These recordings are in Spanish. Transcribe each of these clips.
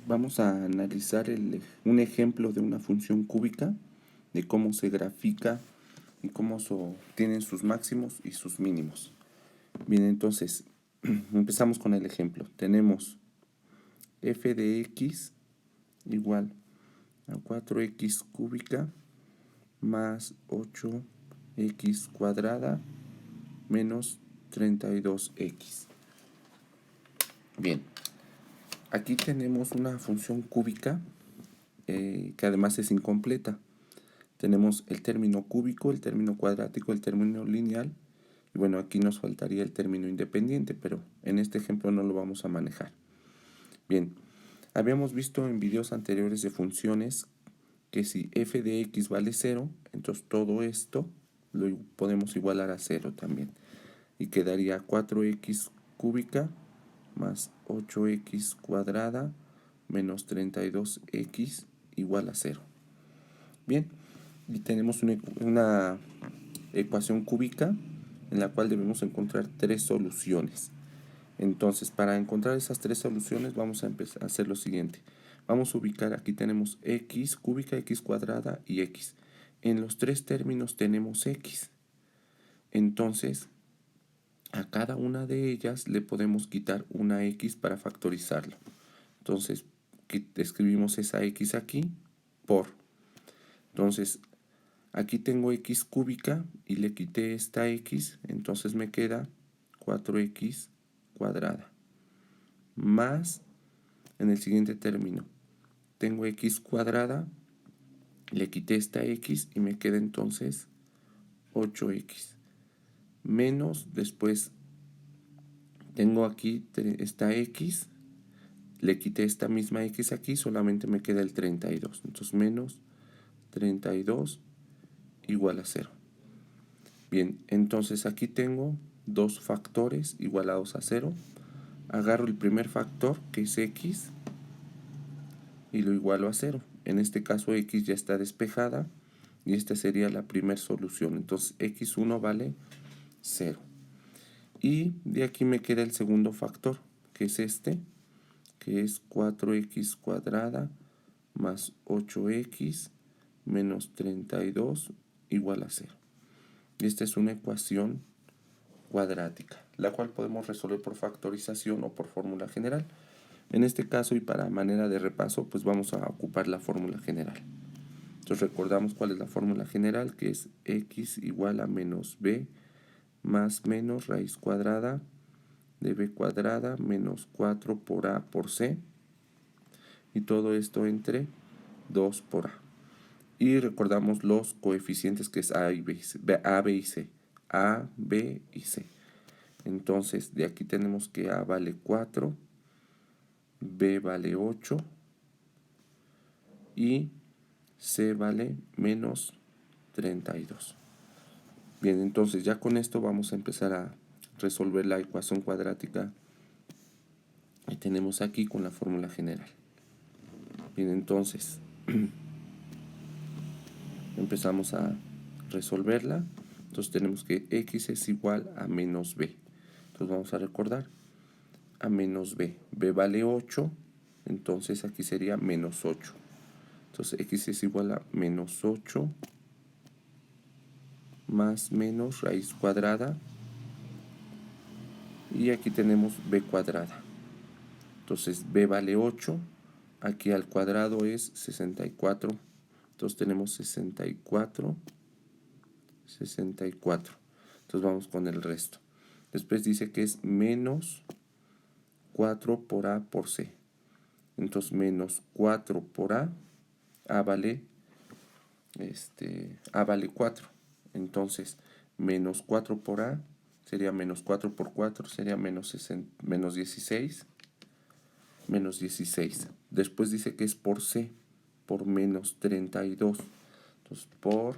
Vamos a analizar un ejemplo de una función cúbica, de cómo se grafica y cómo tienen sus máximos y sus mínimos. Bien, entonces, empezamos con el ejemplo. Tenemos f de x igual a 4x cúbica más 8x cuadrada menos 32x. Bien, aquí tenemos una función cúbica que además es incompleta. Tenemos el término cúbico, el término cuadrático, el término lineal. Y bueno, aquí nos faltaría el término independiente, pero en este ejemplo no lo vamos a manejar. Bien, habíamos visto en videos anteriores de funciones que si f de x vale 0, entonces todo esto lo podemos igualar a 0 también. Y quedaría 4x cúbica más 8x cuadrada menos 32x igual a 0. Bien, y tenemos una ecuación cúbica en la cual debemos encontrar tres soluciones. Entonces, para encontrar esas tres soluciones vamos a empezar a hacer lo siguiente. Vamos a ubicar, aquí tenemos x cúbica, x cuadrada y x. En los tres términos tenemos x. Entonces, a cada una de ellas le podemos quitar una x para factorizarlo. Entonces, escribimos esa x aquí por. Entonces, aquí tengo x cúbica y le quité esta x, entonces me queda 4x cuadrada. Más, en el siguiente término, tengo x cuadrada, le quité esta x y me queda entonces 8x. Menos, después tengo aquí esta x, le quité esta misma x aquí, solamente me queda el 32. Entonces menos 32 igual a 0. Bien, entonces aquí tengo dos factores igualados a 0. Agarro el primer factor, que es x, y lo igualo a 0. En este caso x ya está despejada y esta sería la primera solución. Entonces x1 vale 0. Y de aquí me queda el segundo factor, que es este, que es 4x cuadrada más 8x menos 32 igual a 0. Y esta es una ecuación cuadrática, la cual podemos resolver por factorización o por fórmula general. En este caso, y para manera de repaso, pues vamos a ocupar la fórmula general. Entonces recordamos cuál es la fórmula general, que es x igual a menos b más menos raíz cuadrada de b cuadrada menos 4 por a por c, y todo esto entre 2 por a. Y recordamos los coeficientes, que es a, y b, a, b y c. A, b y c. Entonces, de aquí tenemos que a vale 4, b vale 8 y c vale menos 32. Bien, entonces ya con esto vamos a empezar a resolver la ecuación cuadrática que tenemos aquí con la fórmula general. Bien, entonces empezamos a resolverla. Entonces tenemos que x es igual a menos b. Entonces vamos a recordar a menos b. b vale 8, entonces aquí sería menos 8. Entonces x es igual a menos 8 más menos raíz cuadrada. Y aquí tenemos b cuadrada. Entonces b vale 8. Aquí al cuadrado es 64. Entonces tenemos 64. Entonces vamos con el resto. Después dice que es menos 4 por a por c. Entonces menos 4 por a vale a vale 4. Entonces menos 4 por a sería menos 4 por 4, sería menos 16. Menos 16. Después dice que es por c, por menos 32. Entonces por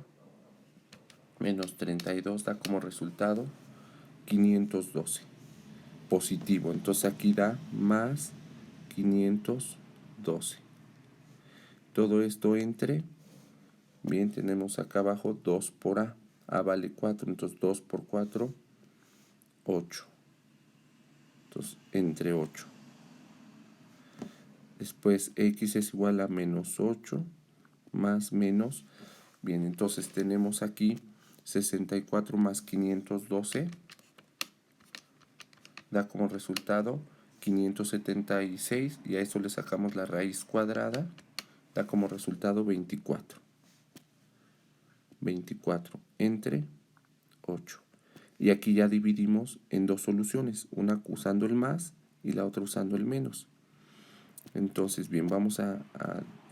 menos 32 da como resultado 512. Positivo. Entonces aquí da más 512. Todo esto entre, bien, tenemos acá abajo 2 por a. A vale 4, entonces 2 por 4, 8. Entonces entre 8. Después x es igual a menos 8 más menos. Bien, entonces tenemos aquí 64 más 512 da como resultado 576 y a eso le sacamos la raíz cuadrada, da como resultado 24. 24 entre 8. Y aquí ya dividimos en dos soluciones, una usando el más y la otra usando el menos. Entonces, bien, vamos a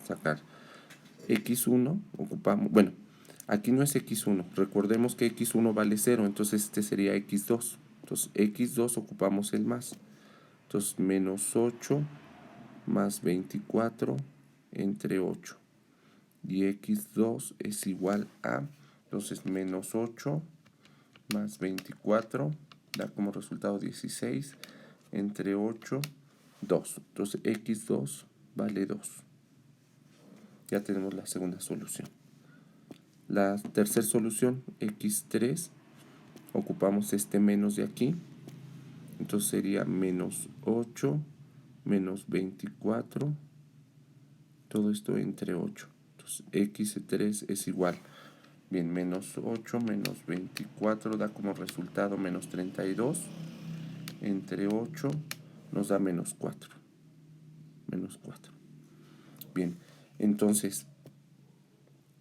sacar x1, ocupamos, bueno, aquí no es x1, recordemos que x1 vale 0, entonces este sería x2. Entonces, x2 ocupamos el más. Entonces, menos 8 más 24 entre 8. Y x2 es igual a, entonces, menos 8 más 24 da como resultado 16 entre 8, 2. Entonces, x2 vale 2. Ya tenemos la segunda solución. La tercera solución, x3, ocupamos este menos de aquí. Entonces sería menos 8 menos 24, todo esto entre 8. Entonces x3 es igual, bien, menos 8 menos 24 da como resultado menos 32, entre 8 nos da menos 4. Menos 4. Bien, entonces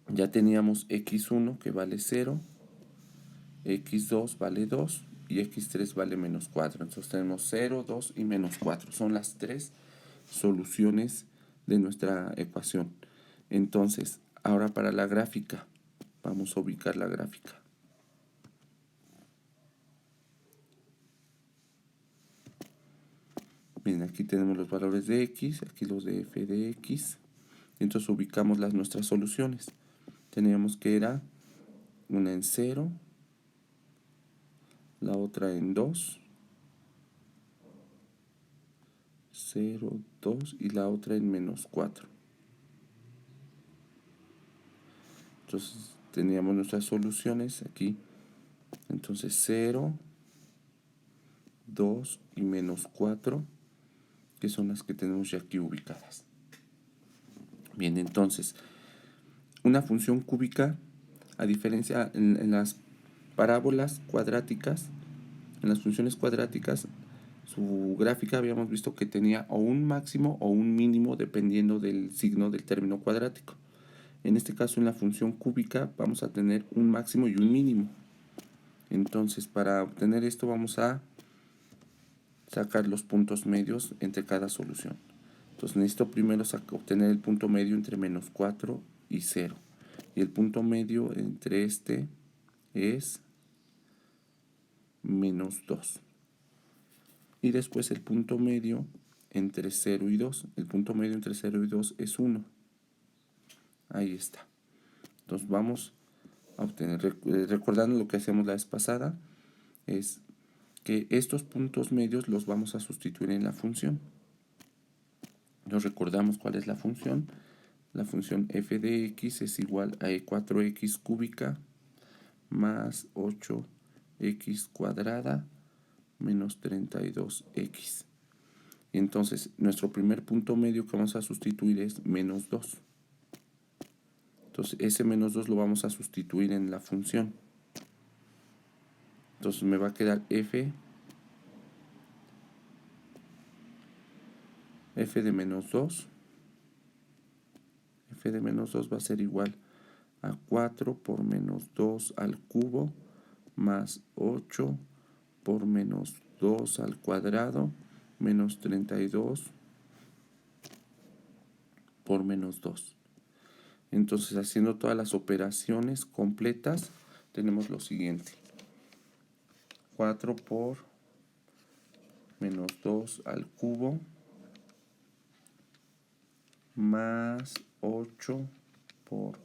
ya teníamos x1 que vale 0, x2 vale 2 y x3 vale menos 4. Entonces tenemos 0, 2 y menos 4. Son las tres soluciones de nuestra ecuación. Entonces, ahora para la gráfica, vamos a ubicar la gráfica. Bien, aquí tenemos los valores de x, aquí los de f de x. Entonces ubicamos nuestras soluciones. Teníamos que era una en 0, la otra en 2, 0, 2 y la otra en menos 4. Entonces teníamos nuestras soluciones aquí. Entonces 0, 2 y menos 4, que son las que tenemos ya aquí ubicadas. Bien, entonces, una función cúbica, a diferencia en las parábolas cuadráticas, en las funciones cuadráticas, su gráfica habíamos visto que tenía o un máximo o un mínimo dependiendo del signo del término cuadrático. En este caso, en la función cúbica, vamos a tener un máximo y un mínimo. Entonces, para obtener esto vamos a sacar los puntos medios entre cada solución. Entonces necesito primero obtener el punto medio entre menos 4 y 0. Y el punto medio entre este es menos 2. Y después el punto medio entre 0 y 2. El punto medio entre 0 y 2 es 1. Ahí está. Entonces vamos a obtener, recordando lo que hacemos la vez pasada, es que estos puntos medios los vamos a sustituir en la función. Nos recordamos cuál es la función. La función f de x es igual a 4x cúbica más 8x cuadrada menos 32x. Y entonces nuestro primer punto medio que vamos a sustituir es menos 2. Entonces ese menos 2 lo vamos a sustituir en la función. Entonces me va a quedar f de menos 2. F de menos 2 va a ser igual a 4 por menos 2 al cubo más 8 por menos 2 al cuadrado menos 32 por menos 2. Entonces, haciendo todas las operaciones completas, tenemos lo siguiente. 4 por menos 2 al cubo más 8 por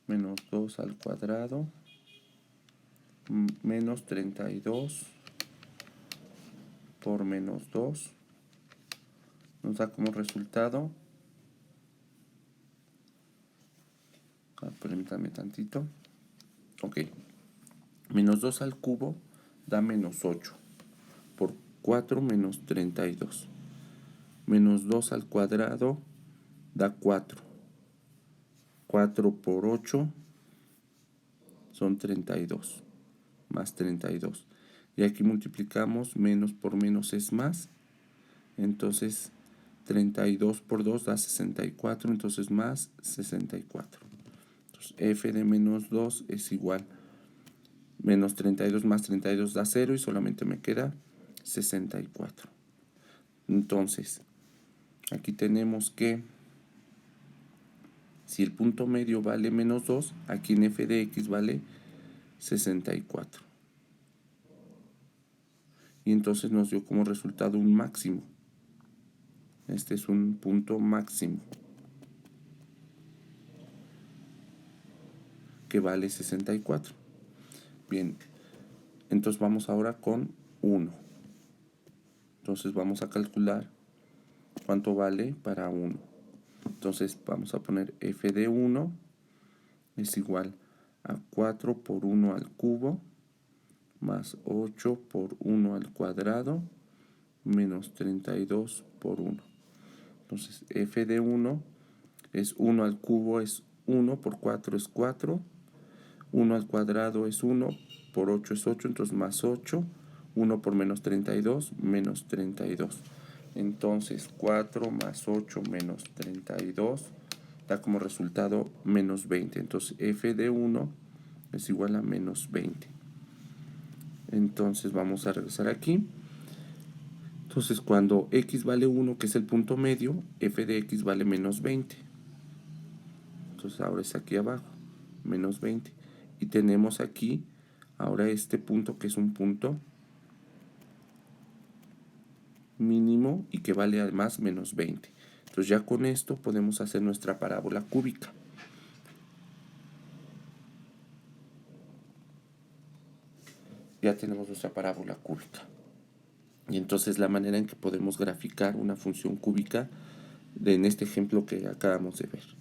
menos 2 al cuadrado menos 32 por menos 2 nos da como resultado, permítanme tantito, ok, menos 2 al cubo da menos 8 por 4 menos 32. Menos 2 al cuadrado da 4. 4 por 8 son 32. Más 32. Y aquí multiplicamos, menos por menos es más. Entonces 32 por 2 da 64, entonces más 64. Entonces f de menos 2 es igual. Menos 32 más 32 da 0 y solamente me queda 64. Entonces, aquí tenemos que si el punto medio vale menos 2, aquí en f de x vale 64. Y entonces nos dio como resultado un máximo. Este es un punto máximo que vale 64. Bien, entonces vamos ahora con 1. Entonces vamos a calcular cuánto vale para 1. Entonces vamos a poner f de 1 es igual a 4 por 1 al cubo más 8 por 1 al cuadrado menos 32 por 1. Entonces f de 1 es 1 al cubo es 1 por 4 es 4. 1 al cuadrado es 1 por 8 es 8, entonces más 8. 1 por menos 32, menos 32. Entonces 4 más 8 menos 32 da como resultado menos 20. Entonces f de 1 es igual a menos 20. Entonces vamos a regresar aquí. Entonces cuando x vale 1, que es el punto medio, f de x vale menos 20. Entonces ahora es aquí abajo, menos 20. Y tenemos aquí ahora este punto que es un punto mínimo y que vale además menos 20. Entonces ya con esto podemos hacer nuestra parábola cúbica. Ya tenemos nuestra parábola cúbica. Y entonces la manera en que podemos graficar una función cúbica en este ejemplo que acabamos de ver.